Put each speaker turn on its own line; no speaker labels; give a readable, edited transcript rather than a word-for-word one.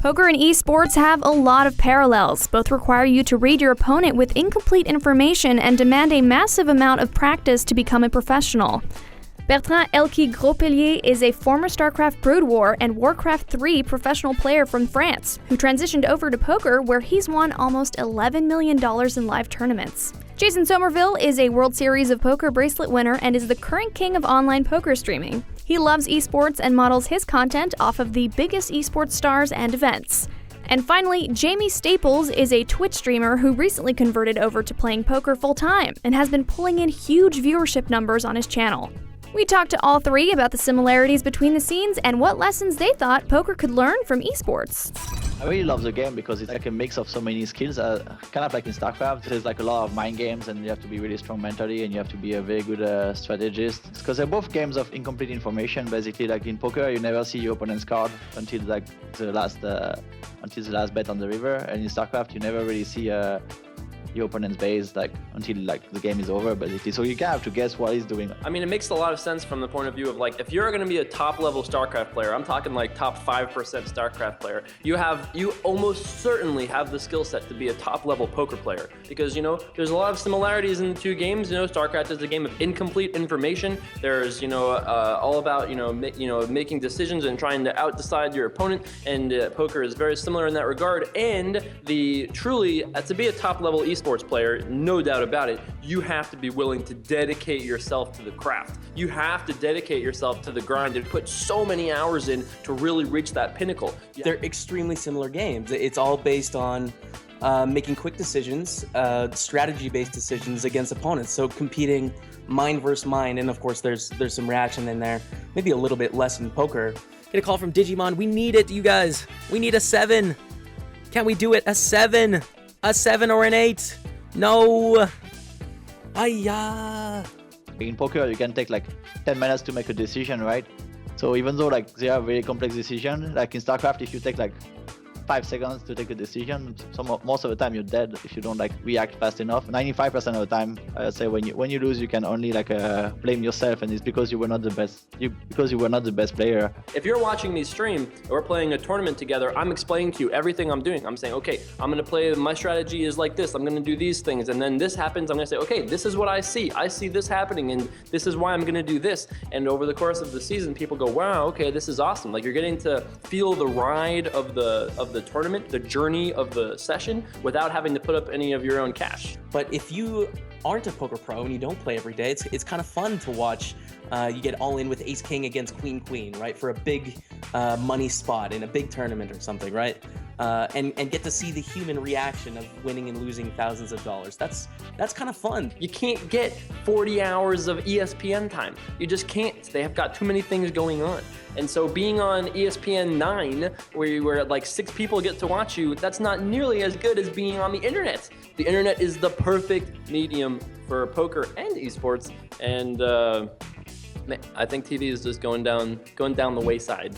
Poker and esports have a lot of parallels. Both require you to read your opponent with incomplete information and demand a massive amount of practice to become a professional. Bertrand Elki Grospellier is a former StarCraft Brood War and Warcraft 3 professional player from France, who transitioned over to poker, where he's won almost $11 million in live tournaments. Jason Somerville is a World Series of Poker bracelet winner and is the current king of online poker streaming. He loves esports and models his content off of the biggest esports stars and events. And finally, Jamie Staples is a Twitch streamer who recently converted over to playing poker full-time and has been pulling in huge viewership numbers on his channel. We talked to all three about the similarities between the scenes and what lessons they thought poker could learn from esports.
I really love the game because it's like a mix of so many skills, kind of like in StarCraft. There's like a lot of mind games and you have to be really strong mentally and you have to be a very good strategist. Because they're both games of incomplete information. Basically, like in poker, you never see your opponent's card until like the last bet on the river. And in StarCraft, you never really see your opponent's base like until like the game is over, basically. So you kind of have to guess what he's doing.
I mean, it makes a lot of sense from the point of view of like, if you're going to be a top level StarCraft player, I'm talking like top 5% StarCraft player, you almost certainly have the skill set to be a top level poker player, because there's a lot of similarities in the two games. StarCraft is a game of incomplete information. There's all about making decisions and trying to out-decide your opponent, and poker is very similar in that regard. And to be a top level esports player, no doubt about it, you have to be willing to dedicate yourself to the craft. You have to dedicate yourself to the grind and put so many hours in to really reach that pinnacle.
They're extremely similar games. It's all based on making quick decisions, strategy-based decisions against opponents. So competing mind versus mind, and of course there's some reaction in there. Maybe a little bit less in poker.
Get a call from Digimon. We need it, you guys. We need a 7. Can we do it? A 7? A 7 or an 8? No. Ayya.
In poker, you can take like 10 minutes to make a decision, right? So even though like they are very complex decisions, like in StarCraft, if you take like 5 seconds to take a decision, most of the time you're dead if you don't like react fast enough. 95% of the time, I say when you lose, you can only like blame yourself, and it's because you were not the best. Because you were not the best player.
If you're watching me stream and we're playing a tournament together, I'm explaining to you everything I'm doing. I'm saying, okay, I'm gonna play. My strategy is like this. I'm gonna do these things, and then this happens. I'm gonna say, okay, this is what I see. I see this happening, and this is why I'm gonna do this. And over the course of the season, people go, wow, okay, this is awesome. Like, you're getting to feel the ride of the tournament, the journey of the session, without having to put up any of your own cash.
But if you aren't a poker pro and you don't play every day, it's kind of fun to watch. You get all in with ace king against queen, right, for a big money spot in a big tournament or something, right? And get to see the human reaction of winning and losing thousands of dollars. That's kind of fun.
You can't get 40 hours of ESPN time. You just can't. They have got too many things going on. And so being on ESPN 9, where like 6 people get to watch you, that's not nearly as good as being on the internet. The internet is the perfect medium for poker and esports, and I think TV is just going down the wayside.